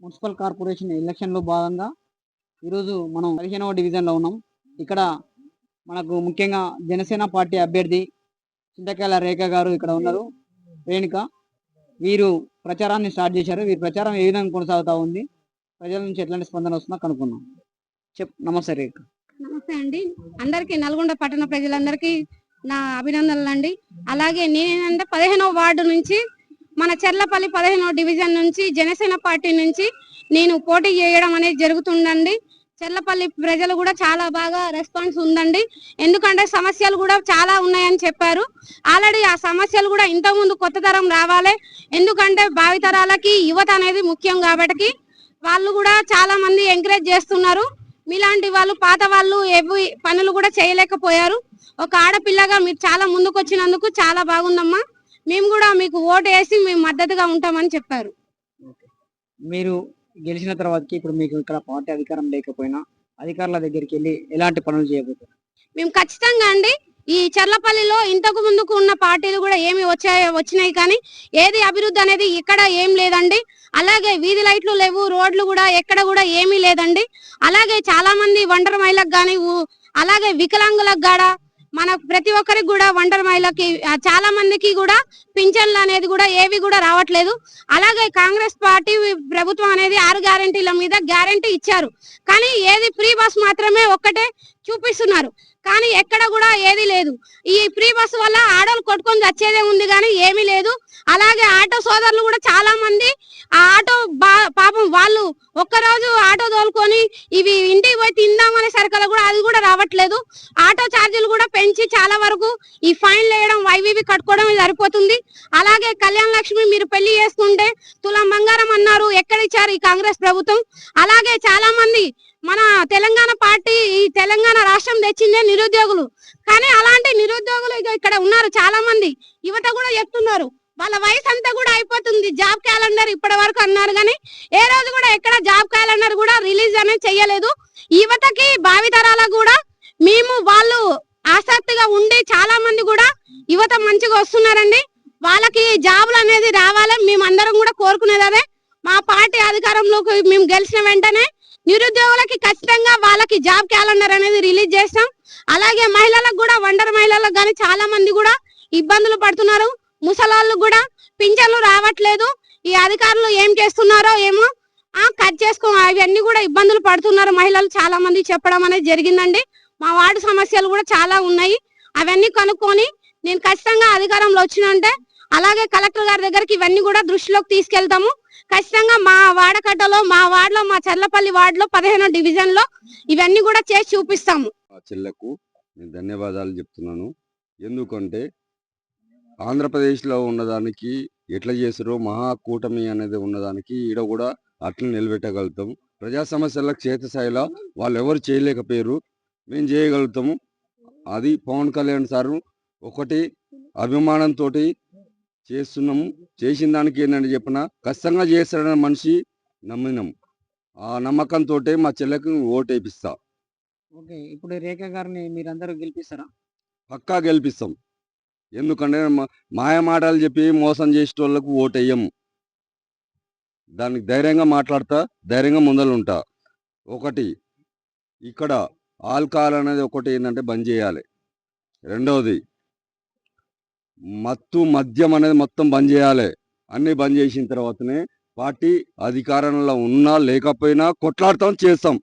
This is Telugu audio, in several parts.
మున్సిపల్ కార్పొరేషన్ ఎలక్షన్‌లో భాగంగా ఈరోజు మనం 15వ డివిజన్‌లో ఉన్నాం. ఇక్కడ మనకు ముఖ్యంగా జనసేన పార్టీ అభ్యర్థి చింతకాయల రేఖ గారు ఇక్కడ ఉన్నారు. రేణుక. వీరు ప్రచారాన్ని స్టార్ట్ చేశారు. వీరి ప్రచారం ఏ విధంగా కొనసాగుతా ఉంది? ప్రజల నుంచి ఎట్లాంటి స్పందన వస్తుందో కనుక్కుందాం. నమస్తే రేఖ. నమస్తే అండి. అందరికీ నల్గొండ పట్టణ ప్రజలందరికీ నా అభినందనలండి. అలాగే నేనేంటంటే 15వ వార్డు నుంచి మన చెర్లపల్లి 15వ డివిజన్ నుంచి జనసేన పార్టీ నుంచి నేను పోటీ చేయడం అనేది జరుగుతుందండి. చెర్లపల్లి ప్రజలు కూడా చాలా బాగా రెస్పాన్స్ ఉందండి. ఎందుకంటే సమస్యలు కూడా చాలా ఉన్నాయని చెప్పారు. ఆల్రెడీ ఆ సమస్యలు కూడా ఇంతకుముందు కొత్త తరం రావాలి. ఎందుకంటే భావితరాలకి యువత అనేది ముఖ్యం కాబట్టి వాళ్ళు కూడా చాలా మంది ఎంకరేజ్ చేస్తున్నారు. మీలాంటి వాళ్ళు పాత వాళ్ళు ఏవి పనులు కూడా చేయలేకపోయారు. ఒక ఆడపిల్లగా మీరు చాలా ముందుకు వచ్చినందుకు చాలా బాగుందమ్మా. మేము కూడా మీకు ఓటు వేసి మేము మద్దతుగా ఉంటామని చెప్పారు. మీరు గెలిచిన తర్వాతకి ఇప్పుడు మీకు ఇక్కడ పార్టీ అధికారం లేకపోయినా అధికారుల దగ్గరికి వెళ్ళి ఎలాంటి పనులు చేయబోతున్నారు? మేము ఖచ్చితంగా అండి ఈ చర్లపల్లిలో ఇంతకు ముందుకు ఉన్న పార్టీలు కూడా ఏమి వచ్చినాయి కానీ ఏది అభివృద్ధి అనేది ఇక్కడ ఏం లేదండి. అలాగే వీధి లైట్లు లేవు, రోడ్లు కూడా ఎక్కడ కూడా ఏమీ లేదండి. అలాగే చాలా మంది ఒంటరి మహిళలకు కానీ అలాగే వికలాంగులకు కూడా మన ప్రతి ఒక్కరికి కూడా ఒంటరి మహిళకి చాలా మందికి కూడా పింఛన్లు అనేది కూడా ఏవి కూడా రావట్లేదు. అలాగే కాంగ్రెస్ పార్టీ ప్రభుత్వం అనేది 6 గ్యారెంటీల మీద గ్యారెంటీ ఇచ్చారు కానీ ఏది ఫ్రీ బస్ మాత్రమే ఒక్కటే చూపిస్తున్నారు కానీ ఎక్కడ కూడా ఏది లేదు. ఈ ఫ్రీ బస్సు వల్ల ఆటోలు కొట్టుకొని వచ్చేదే ఉంది కానీ ఏమీ లేదు. అలాగే ఆటో సోదరులు కూడా చాలా మంది ఆ ఆటో పాపం వాళ్ళు ఒక్కరోజు ఆటో తోలుకొని ఇవి ఇంటికి పోయి తిందామనే సరికల కూడా అది కూడా రావట్లేదు. ఆటో ఛార్జీలు కూడా పెంచి చాలా వరకు ఈ ఫైన్లు వేయడం వైవివి కట్టుకోవడం సరిపోతుంది. అలాగే కళ్యాణ లక్ష్మి మీరు పెళ్లి చేసుకుంటే తులం బంగారం అన్నారు, ఎక్కడిచ్చారు ఈ కాంగ్రెస్ ప్రభుత్వం? అలాగే చాలా మంది మన తెలంగాణ పార్టీ ఈ తెలంగాణ రాష్ట్రం తెచ్చిందే నిరుద్యోగులు కానీ అలాంటి నిరుద్యోగులు ఇక్కడ ఉన్నారు చాలా మంది. యువత కూడా చెప్తున్నారు వాళ్ళ వయసు అంతా కూడా అయిపోతుంది, జాబ్ క్యాలెండర్ ఇప్పటి వరకు అన్నారు కానీ ఏ రోజు కూడా ఎక్కడ జాబ్ క్యాలెండర్ కూడా రిలీజ్ అనేది చెయ్యలేదు. యువతకి భావితరాలకు కూడా మేము వాళ్ళు ఆసక్తిగా ఉండి చాలా మంది కూడా యువత మంచిగా వస్తున్నారండి. వాళ్ళకి జాబులు అనేది రావాలని మేము అందరం కూడా కోరుకునేది అదే. మా పార్టీ అధికారంలోకి మేము గెలిచిన వెంటనే నిరుద్యోగులకి ఖచ్చితంగా వాళ్ళకి జాబ్ క్యాలెండర్ అనేది రిలీజ్ చేస్తాం. అలాగే మహిళలకు కూడా ఒంటరి మహిళలకు కానీ చాలా మంది కూడా ఇబ్బందులు పడుతున్నారు. ముసలాళ్ళు కూడా పింఛన్లు రావట్లేదు. ఈ అధికారులు ఏం చేస్తున్నారో ఏమో కట్ చేసుకో అవన్నీ కూడా ఇబ్బందులు పడుతున్నారు మహిళలు చాలా మంది చెప్పడం అనేది జరిగిందండి. మా వార్డు సమస్యలు కూడా చాలా ఉన్నాయి. అవన్నీ కనుక్కొని నేను ఖచ్చితంగా అధికారంలో వచ్చినంటే అలాగే కలెక్టర్ గారి దగ్గరికి ఇవన్నీ కూడా దృష్టిలోకి తీసుకెళ్తాము. ఖచ్చితంగా మా వాడకట్టలో మా వార్డులో మా చర్లపల్లి వార్డులో 15వ డివిజన్ లో ఇవన్నీ కూడా చేసి చూపిస్తాము. ఆ చెల్లకు నేను ధన్యవాదాలు చెప్తున్నాను. ఎందుకంటే ఆంధ్రప్రదేశ్లో ఉన్నదానికి ఎట్లా చేసారో మహాకూటమి అనేది ఉన్నదానికి ఈడ కూడా అట్లా నిలబెట్టగలుగుతాం. ప్రజా సమస్యలకు క్షేత్రస్థాయిలో వాళ్ళు ఎవరు చేయలేకపోయారు, మేము చేయగలుగుతాము. అది పవన్ కళ్యాణ్ సారు ఒకటి అభిమానంతో చేస్తున్నాము. చేసిన దానికి ఏంటంటే చెప్పిన ఖచ్చితంగా చేస్తాడన్న మనిషి నమ్మినాం. ఆ నమ్మకంతో మా చెల్లెకు ఓటు వేపిస్తా. ఓకే, ఇప్పుడు రేఖ గారిని మీరందరూ గెలిపిస్తారా? పక్కా గెలిపిస్తాం. ఎందుకంటే మాయ మాటలు చెప్పి మోసం చేసే వాళ్ళకు ఓటు వేయము. దానికి ధైర్యంగా మాట్లాడతా, ధైర్యంగా ముందలుంటా. ఒకటి ఇక్కడ ఆల్కహాల్ అనేది ఒకటి ఏంటంటే బంద్ చేయాలి. రెండవది మద్యం అనేది మొత్తం బంద్ చేయాలి. అన్నీ బంద్ చేసిన తర్వాతనే పార్టీ అధికారంలో ఉన్నా లేకపోయినా కొట్లాడతాం, చేస్తాం.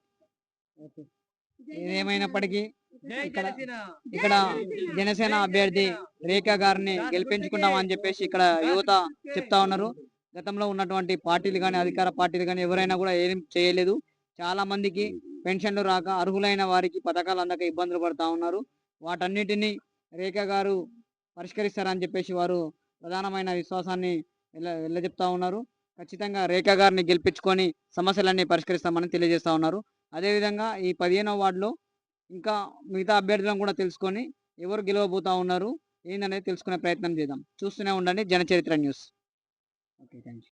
ఏదేమైనప్పటికీ ఇక్కడ జనసేన అభ్యర్థి రేఖ గారిని గెలిపించుకుంటామని చెప్పేసి ఇక్కడ యువత చెప్తా ఉన్నారు. గతంలో ఉన్నటువంటి పార్టీలు కానీ అధికార పార్టీలు కానీ ఎవరైనా కూడా ఏం చేయలేదు. చాలా మందికి పెన్షన్లు రాక అర్హులైన వారికి పథకాలు అందక ఇబ్బందులు పడతా ఉన్నారు. వాటన్నిటిని రేఖ గారు పరిష్కరిస్తారని చెప్పేసి వారు ప్రధానమైన విశ్వాసాన్ని చెప్తా ఉన్నారు. ఖచ్చితంగా రేఖ గారిని గెలిపించుకొని సమస్యలన్నీ పరిష్కరిస్తామని తెలియజేస్తా ఉన్నారు. అదేవిధంగా ఈ 15వ వార్డులో ఇంకా మిగతా అభ్యర్థులను కూడా తెలుసుకొని ఎవరు గెలవబోతా ఉన్నారు ఏందనేది తెలుసుకునే ప్రయత్నం చేద్దాం. చూస్తూనే ఉండండి జనచరిత్ర న్యూస్. Okay, thank you.